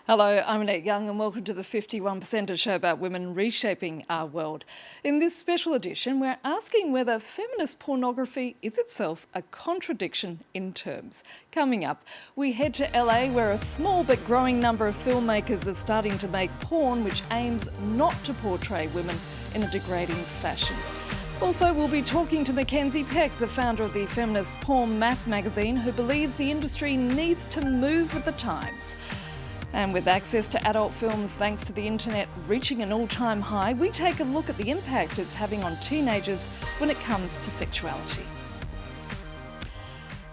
Hello, I'm Annette Young and welcome to the 51%er show about women reshaping our world. In this special edition, we're asking whether feminist pornography is itself a contradiction in terms. Coming up, we head to LA where a small but growing number of filmmakers are starting to make porn which aims not to portray women in a degrading fashion. Also, we'll be talking to Mackenzie Peck, the founder of the feminist porn math magazine, who believes the industry needs to move with the times. And with access to adult films thanks to the internet reaching an all-time high, we take a look at the impact it's having on teenagers when it comes to sexuality.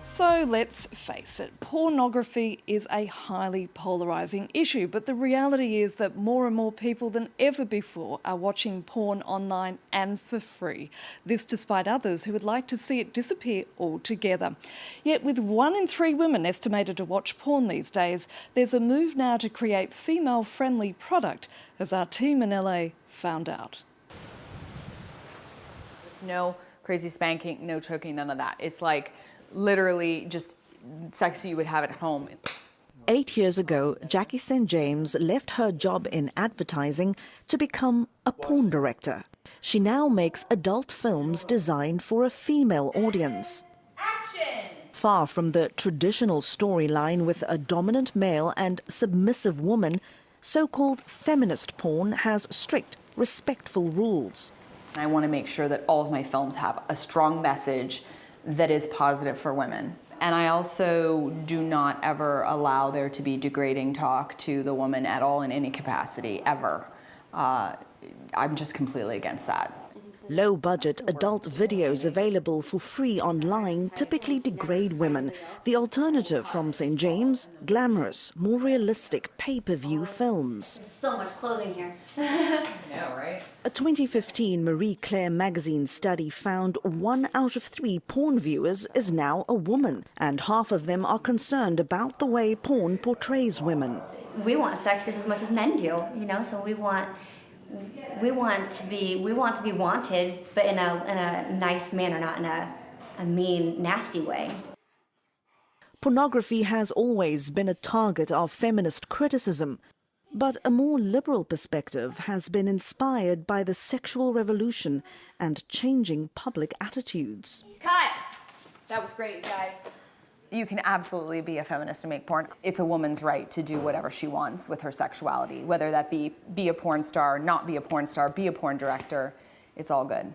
So let's face it, pornography is a highly polarising issue, but the reality is that more and more people than ever before are watching porn online and for free. This despite others who would like to see it disappear altogether. Yet with 1 in 3 women estimated to watch porn these days, there's a move now to create female-friendly product, as our team in LA found out. It's no crazy spanking, no choking, none of that. It's like literally just sex you would have at home. 8 years ago, Jackie St. James left her job in advertising to become a porn director. She now makes adult films designed for a female audience. Action! Far from the traditional storyline with a dominant male and submissive woman, so-called feminist porn has strict, respectful rules. I want to make sure that all of my films have a strong message that is positive for women. And I also do not ever allow there to be degrading talk to the woman at all in any capacity, ever. I'm just completely against that. Low-budget adult videos available for free online typically degrade women. The alternative from St. James, glamorous, more realistic pay-per-view films. There's so much clothing here. I know, right? A 2015 Marie Claire magazine study found 1 out of 3 porn viewers is now a woman, and half of them are concerned about the way porn portrays women. We want sex just as much as men do, you know, so we want to be wanted, but in a nice manner, not in a mean, nasty way. Pornography has always been a target of feminist criticism, but a more liberal perspective has been inspired by the sexual revolution and changing public attitudes. Cut! That was great, you guys. You can absolutely be a feminist and make porn. It's a woman's right to do whatever she wants with her sexuality, whether that be a porn star, not be a porn star, be a porn director. It's all good.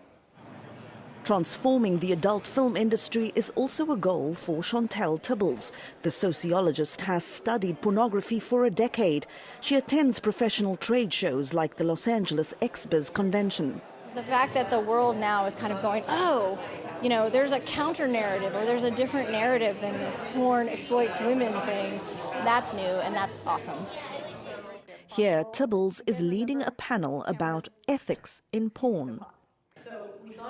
Transforming the adult film industry is also a goal for Chantel Tibbles. The sociologist has studied pornography for a decade. She attends professional trade shows like the Los Angeles Exbis convention. The fact that the world now is kind of going, oh, you know, there's a counter narrative or there's a different narrative than this porn exploits women thing, that's new and that's awesome. Here, Tibbles is leading a panel about ethics in porn.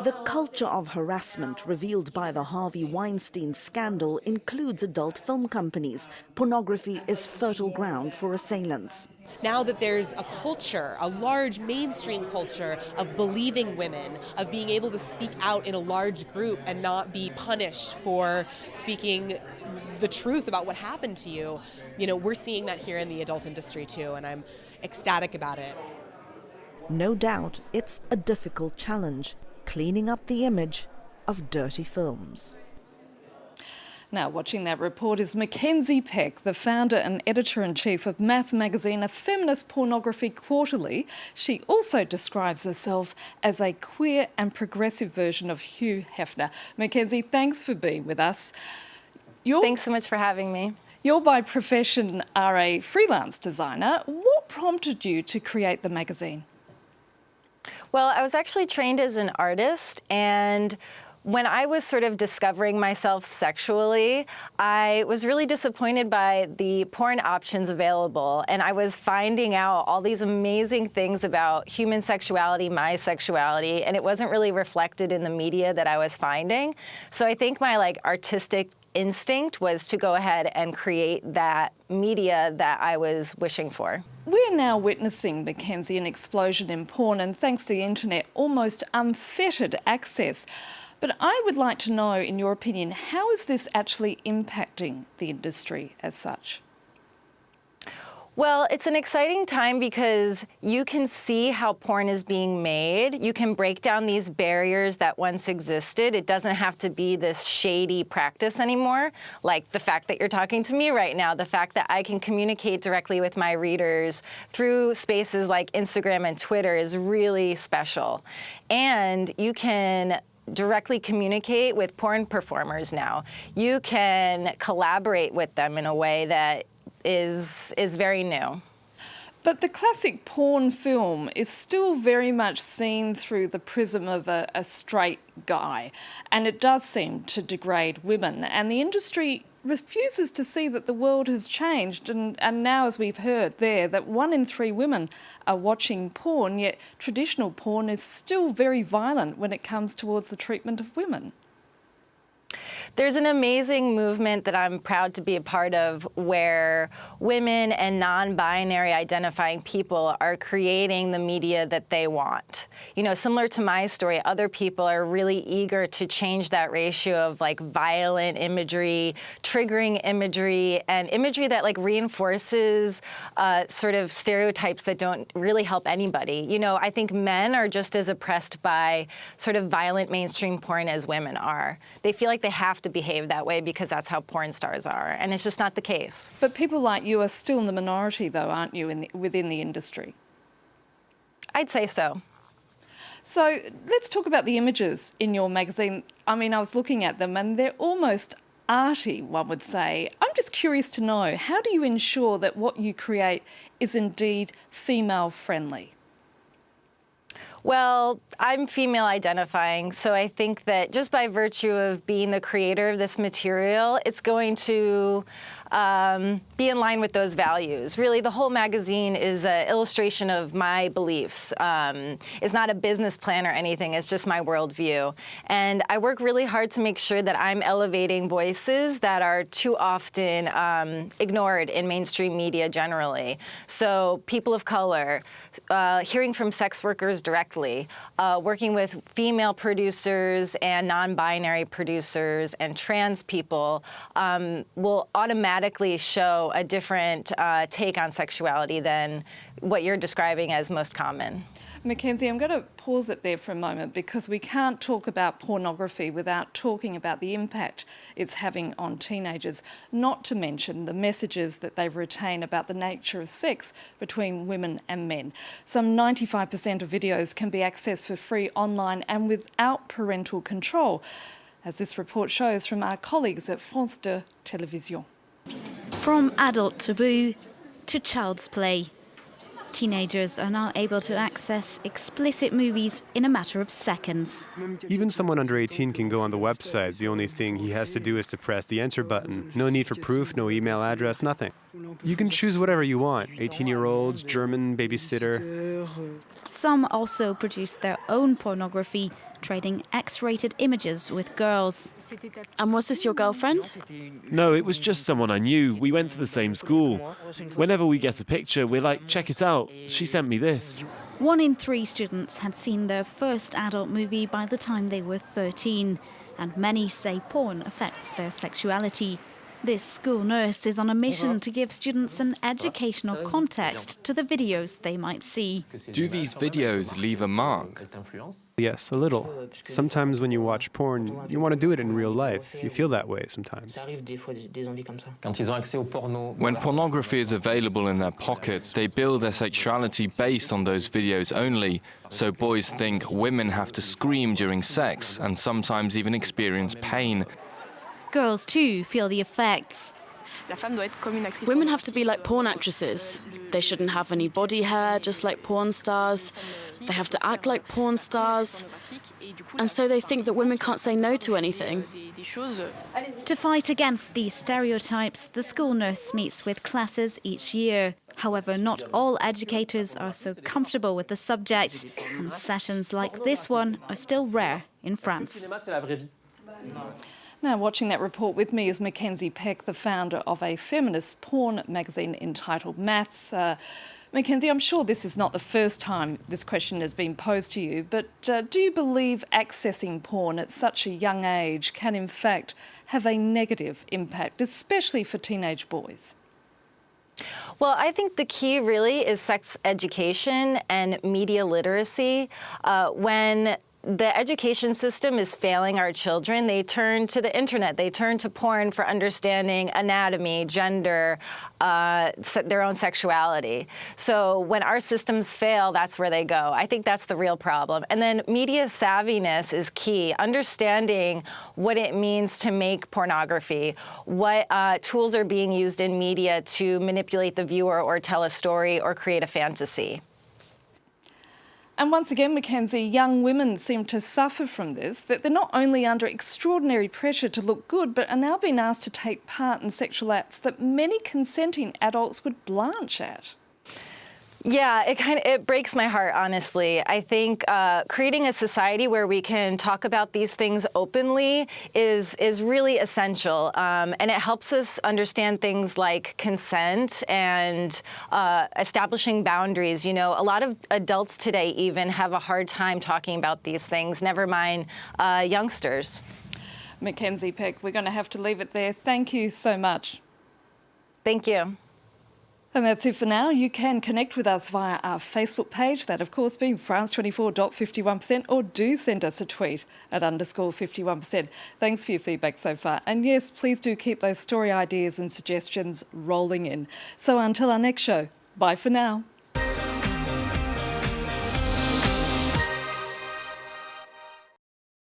The culture of harassment revealed by the Harvey Weinstein scandal includes adult film companies. Pornography is fertile ground for assailants. Now that there's a culture, a large mainstream culture of believing women, of being able to speak out in a large group and not be punished for speaking the truth about what happened to you, you know, we're seeing that here in the adult industry too, and I'm ecstatic about it. No doubt it's a difficult challenge, cleaning up the image of dirty films. Now, watching that report is Mackenzie Peck, the founder and editor-in-chief of Math magazine, a feminist pornography quarterly. She also describes herself as a queer and progressive version of Hugh Hefner. Mackenzie, thanks for being with us. Thanks so much for having me. You by profession are a freelance designer. What prompted you to create the magazine? Well, I was actually trained as an artist, and when I was sort of discovering myself sexually, I was really disappointed by the porn options available, and I was finding out all these amazing things about human sexuality, my sexuality, and it wasn't really reflected in the media that I was finding. So I think my artistic instinct was to go ahead and create that media that I was wishing for. We're now witnessing, Mackenzie, an explosion in porn and, thanks to the internet, almost unfettered access. But I would like to know, in your opinion, how is this actually impacting the industry as such? Well, it's an exciting time because you can see how porn is being made. You can break down these barriers that once existed. It doesn't have to be this shady practice anymore, like the fact that you're talking to me right now, the fact that I can communicate directly with my readers through spaces like Instagram and Twitter is really special. And you can directly communicate with porn performers now. You can collaborate with them in a way that is very new. But the classic porn film is still very much seen through the prism of a straight guy, and it does seem to degrade women. And the industry refuses to see that the world has changed, and now, as we've heard there, that 1 in 3 women are watching porn, yet traditional porn is still very violent when it comes towards the treatment of women. There's an amazing movement that I'm proud to be a part of where women and non-binary identifying people are creating the media that they want. You know, similar to my story, other people are really eager to change that ratio of like violent imagery, triggering imagery, and imagery that like reinforces sort of stereotypes that don't really help anybody. You know, I think men are just as oppressed by sort of violent mainstream porn as women are. They feel like they have to behave that way because that's how porn stars are, and it's just not the case. But people like you are still in the minority, though, aren't you, within the industry? I'd say so. So let's talk about the images in your magazine. I mean, I was looking at them and they're almost arty, one would say. I'm just curious to know, how do you ensure that what you create is indeed female-friendly? Well, I'm female identifying, so I think that just by virtue of being the creator of this material, it's going to be in line with those values. Really, the whole magazine is an illustration of my beliefs. It's not a business plan or anything, it's just my worldview. And I work really hard to make sure that I'm elevating voices that are too often ignored in mainstream media generally. So people of color, hearing from sex workers directly, working with female producers and non-binary producers and trans people will automatically show a different take on sexuality than what you're describing as most common. Mackenzie, I'm going to pause it there for a moment because we can't talk about pornography without talking about the impact it's having on teenagers, not to mention the messages that they retain about the nature of sex between women and men. Some 95% of videos can be accessed for free online and without parental control, as this report shows from our colleagues at France 2 Télévision. From adult taboo to child's play, teenagers are now able to access explicit movies in a matter of seconds. Even someone under 18 can go on the website. The only thing he has to do is to press the enter button. No need for proof, no email address, nothing. You can choose whatever you want. 18-year-olds, German, babysitter. Some also produce their own pornography, trading X-rated images with girls. And was this your girlfriend? No, it was just someone I knew. We went to the same school. Whenever we get a picture, we're like, check it out. She sent me this. 1 in 3 students had seen their first adult movie by the time they were 13, and many say porn affects their sexuality. This school nurse is on a mission to give students an educational context to the videos they might see. Do these videos leave a mark? Yes, a little. Sometimes when you watch porn, you want to do it in real life. You feel that way sometimes. When pornography is available in their pocket, they build their sexuality based on those videos only. So boys think women have to scream during sex and sometimes even experience pain. Girls too feel the effects. Women have to be like porn actresses. They shouldn't have any body hair, just like porn stars. They have to act like porn stars. And so they think that women can't say no to anything. To fight against these stereotypes, the school nurse meets with classes each year. However, not all educators are so comfortable with the subject, and sessions like this one are still rare in France. Now, watching that report with me is Mackenzie Peck, the founder of a feminist porn magazine entitled Maths. Mackenzie, I'm sure this is not the first time this question has been posed to you, but do you believe accessing porn at such a young age can in fact have a negative impact, especially for teenage boys? Well, I think the key really is sex education and media literacy. When the education system is failing our children, they turn to the internet, they turn to porn for understanding anatomy, gender, their own sexuality. So when our systems fail, that's where they go. I think that's the real problem. And then media savviness is key, understanding what it means to make pornography, what tools are being used in media to manipulate the viewer or tell a story or create a fantasy. And once again, Mackenzie, young women seem to suffer from this, that they're not only under extraordinary pressure to look good, but are now being asked to take part in sexual acts that many consenting adults would blanch at. Yeah, it breaks my heart, honestly. I think creating a society where we can talk about these things openly is really essential, and it helps us understand things like consent and establishing boundaries. You know, a lot of adults today even have a hard time talking about these things, never mind youngsters. Mackenzie Peck, we're going to have to leave it there. Thank you so much. Thank you. And that's it for now. You can connect with us via our Facebook page, that of course being France24.51%, or do send us a tweet at _51%. Thanks for your feedback so far. And yes, please do keep those story ideas and suggestions rolling in. So until our next show, bye for now.